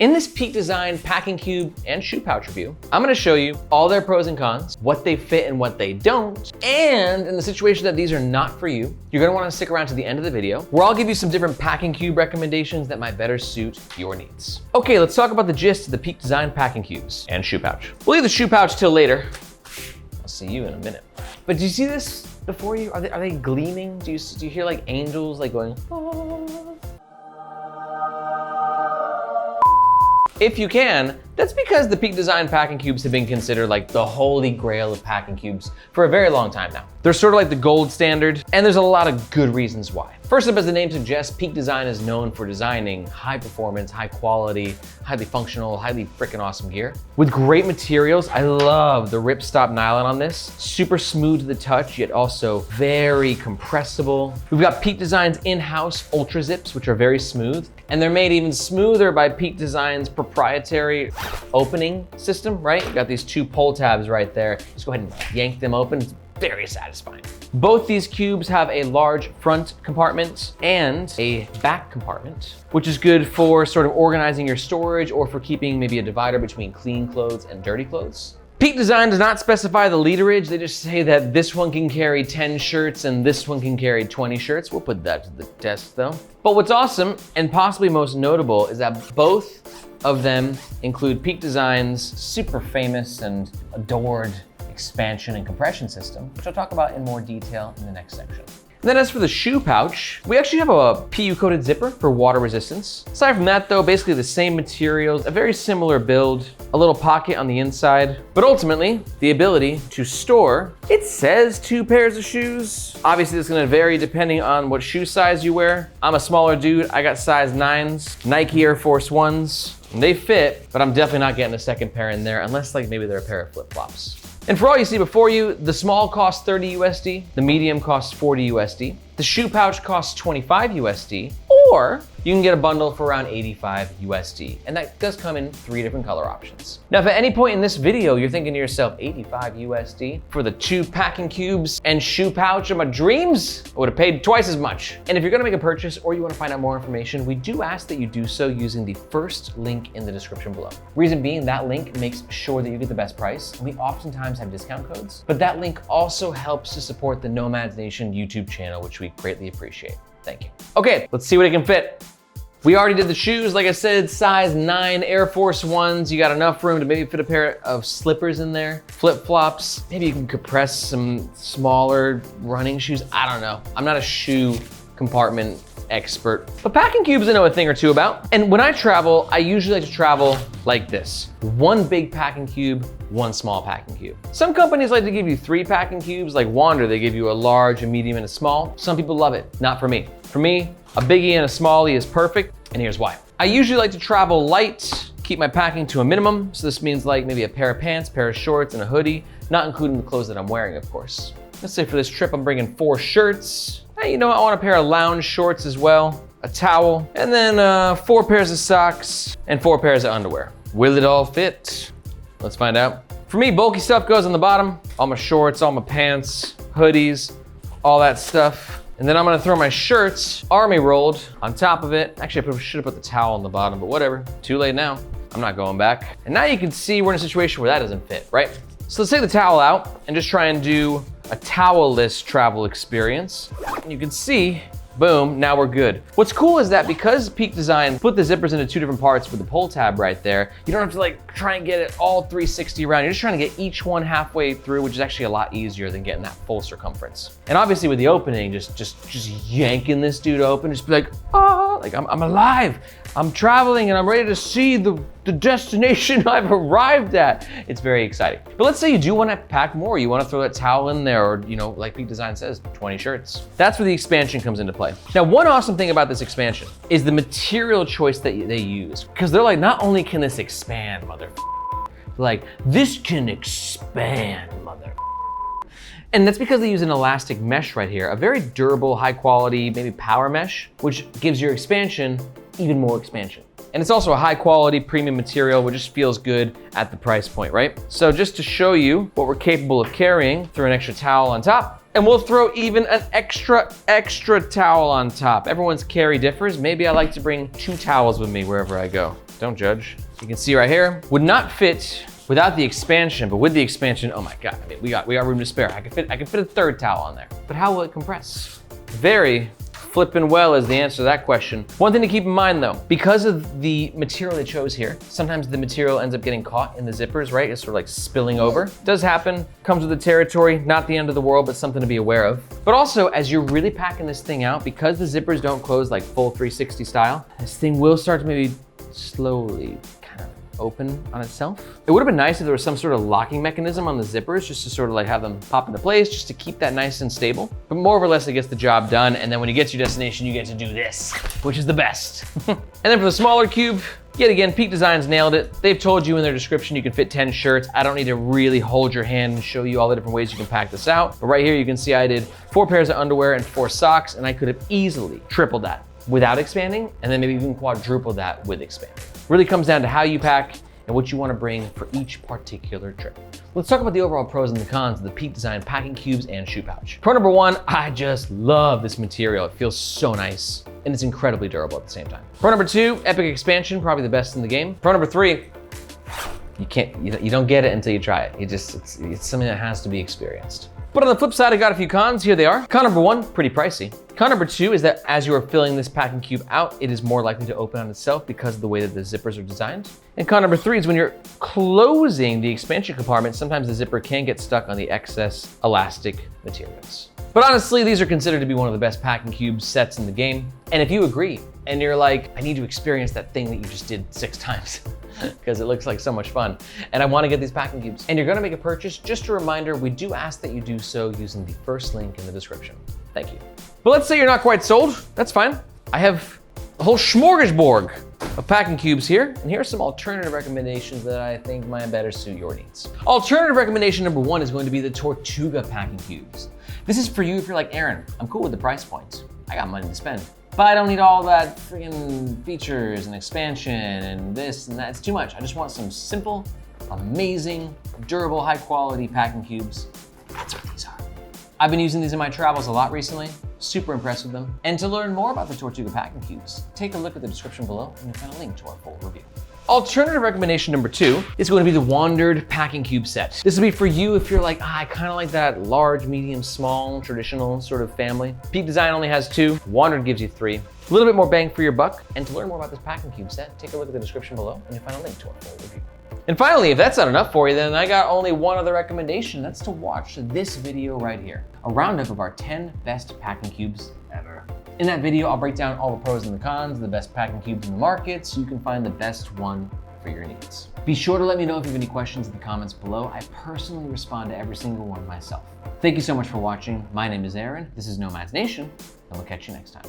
In this Peak Design packing cube and shoe pouch review, I'm gonna show you all their pros and cons, what they fit and what they don't, and in the situation that these are not for you, you're gonna wanna stick around to the end of the video, where I'll give you some different packing cube recommendations that might better suit your needs. Okay, let's talk about the gist of the Peak Design packing cubes and shoe pouch. We'll leave the shoe pouch till later. I'll see you in a minute. But do you see this before you? Are they gleaming? Do you hear like angels like going, oh? If you can, that's because the Peak Design packing cubes have been considered like the holy grail of packing cubes for a very long time now. They're sort of like the gold standard, and there's a lot of good reasons why. First up, as the name suggests, Peak Design is known for designing high performance, high quality, highly functional, highly freaking awesome gear. With great materials, I love the ripstop nylon on this. Super smooth to the touch, yet also very compressible. We've got Peak Design's in-house Ultra Zips, which are very smooth, and they're made even smoother by Peak Design's proprietary opening system, right? You've got these two pull tabs right there. Just go ahead and yank them open. It's very satisfying. Both these cubes have a large front compartment and a back compartment, which is good for sort of organizing your storage or for keeping maybe a divider between clean clothes and dirty clothes. Peak Design does not specify the literage. They just say that this one can carry 10 shirts and this one can carry 20 shirts. We'll put that to the test though. But what's awesome and possibly most notable is that both of them include Peak Design's super famous and adored expansion and compression system, which I'll talk about in more detail in the next section. And then as for the shoe pouch, we actually have a PU coated zipper for water resistance. Aside from that though, basically the same materials, a very similar build, a little pocket on the inside, but ultimately the ability to store, it says 2 pairs of shoes. Obviously this is gonna vary depending on what shoe size you wear. I'm a smaller dude, I got size 9s, Nike Air Force 1s. They fit, but I'm definitely not getting a second pair in there unless like maybe they're a pair of flip-flops. And for all you see before you, the small costs 30 USD, the medium costs 40 USD, the shoe pouch costs 25 USD, or you can get a bundle for around 85 USD. And that does come in 3 different color options. Now, if at any point in this video, you're thinking to yourself, 85 USD for the 2 packing cubes and shoe pouch of my dreams, I would have paid twice as much. And if you're gonna make a purchase or you wanna find out more information, we do ask that you do so using the first link in the description below. Reason being, that link makes sure that you get the best price. And we oftentimes have discount codes, but that link also helps to support the Nomads Nation YouTube channel, which we greatly appreciate. Thank you. Okay, let's see what it can fit. We already did the shoes, like I said, size 9 Air Force 1s. You got enough room to maybe fit a pair of slippers in there, flip-flops. Maybe you can compress some smaller running shoes. I don't know. I'm not a shoe compartment expert, but packing cubes I know a thing or two about. And when I travel, I usually like to travel like this. 1 big packing cube, 1 small packing cube. Some companies like to give you 3 packing cubes, like Wandrd, they give you a large, a medium, and a small. Some people love it, not for me. For me, a biggie and a smallie is perfect, and here's why. I usually like to travel light, keep my packing to a minimum. So this means like maybe a pair of pants, pair of shorts, and a hoodie, not including the clothes that I'm wearing, of course. Let's say for this trip, I'm bringing 4 shirts. Hey, you know what? I want a pair of lounge shorts as well, a towel, and then 4 pairs of socks and 4 pairs of underwear. Will it all fit? Let's find out. For me, bulky stuff goes on the bottom. All my shorts, all my pants, hoodies, all that stuff. And then I'm gonna throw my shirts, army rolled, on top of it. Actually, I should have put the towel on the bottom, but whatever. Too late now. I'm not going back. And now you can see we're in a situation where that doesn't fit, right? So let's take the towel out and just try and do a towel-less travel experience. And you can see, boom, now we're good. What's cool is that because Peak Design put the zippers into 2 different parts with the pull tab right there, you don't have to like try and get it all 360 around. You're just trying to get each one halfway through, which is actually a lot easier than getting that full circumference. And obviously with the opening, just yanking this dude open, just be like, oh, like I'm alive. I'm traveling and I'm ready to see the destination I've arrived at. It's very exciting. But let's say you do want to pack more. You want to throw that towel in there or, you know, like Peak Design says, 20 shirts. That's where the expansion comes into play. Now, one awesome thing about this expansion is the material choice that they use. Because they're like, not only can this expand, like, this can expand, And that's because they use an elastic mesh right here, a very durable, high quality, maybe power mesh, which gives your expansion even more expansion. And it's also a high quality premium material, which just feels good at the price point, right? So just to show you what we're capable of carrying, throw an extra towel on top, and we'll throw even an extra towel on top. Everyone's carry differs. Maybe I like to bring 2 towels with me wherever I go. don't judge. You can see right here, would not fit without the expansion, but with the expansion, oh my God, I mean, we got room to spare. I could fit a third towel on there. But how will it compress? Very flippin' well is the answer to that question. One thing to keep in mind though, because of the material they chose here, sometimes the material ends up getting caught in the zippers, right? It's sort of like spilling over. Does happen, comes with the territory, not the end of the world, but something to be aware of. But also, as you're really packing this thing out, because the zippers don't close like full 360 style, this thing will start to maybe slowly kind of open on itself. It would have been nice if there was some sort of locking mechanism on the zippers just to sort of like have them pop into place just to keep that nice and stable. But more or less it gets the job done. And then when you get to your destination, you get to do this, which is the best. And then for the smaller cube, yet again, Peak Designs nailed it. They've told you in their description you can fit 10 shirts. I don't need to really hold your hand and show you all the different ways you can pack this out. But right here you can see I did 4 pairs of underwear and 4 socks, and I could have easily tripled that without expanding, and then maybe even quadruple that with expanding. Really comes down to how you pack and what you want to bring for each particular trip. Let's talk about the overall pros and the cons of the Peak Design packing cubes and shoe pouch. Pro number 1, I just love this material. It feels so nice and it's incredibly durable at the same time. Pro number 2, epic expansion, probably the best in the game. Pro number 3, you don't get it until you try it. It's something that has to be experienced. But on the flip side, I got a few cons. Here they are. Con number 1, pretty pricey. Con number 2 is that as you are filling this packing cube out, it is more likely to open on itself because of the way that the zippers are designed. And con number 3 is when you're closing the expansion compartment, sometimes the zipper can get stuck on the excess elastic materials. But honestly, these are considered to be one of the best packing cube sets in the game. And if you agree, and you're like, I need to experience that thing that you just did 6 times, because it looks like so much fun, and I wanna get these packing cubes, and you're gonna make a purchase, just a reminder, we do ask that you do so using the first link in the description. Thank you. But let's say you're not quite sold, that's fine. I have a whole smorgasbord of packing cubes here, and here are some alternative recommendations that I think might better suit your needs. Alternative recommendation number 1 is going to be the Tortuga Packing Cubes. This is for you if you're like, Aaron, I'm cool with the price point. I got money to spend, but I don't need all that freaking features and expansion and this and that. It's too much. I just want some simple, amazing, durable, high quality packing cubes. That's what these are. I've been using these in my travels a lot recently. Super impressed with them. And to learn more about the Tortuga Packing Cubes, take a look at the description below and you'll find a link to our full review. Alternative recommendation number 2 is going to be the Wandrd Packing Cube set. This will be for you if you're like, I kind of like that large, medium, small, traditional sort of family. Peak Design only has 2, Wandrd gives you 3. A little bit more bang for your buck. And to learn more about this packing cube set, take a look at the description below and you'll find a link to our full review. And finally, if that's not enough for you, then I got only one other recommendation. That's to watch this video right here. A roundup of our 10 best packing cubes ever. In that video, I'll break down all the pros and the cons, the best packing cubes in the market, so you can find the best one for your needs. Be sure to let me know if you have any questions in the comments below. I personally respond to every single one myself. Thank you so much for watching. My name is Aaron, this is Nomads Nation, and we'll catch you next time.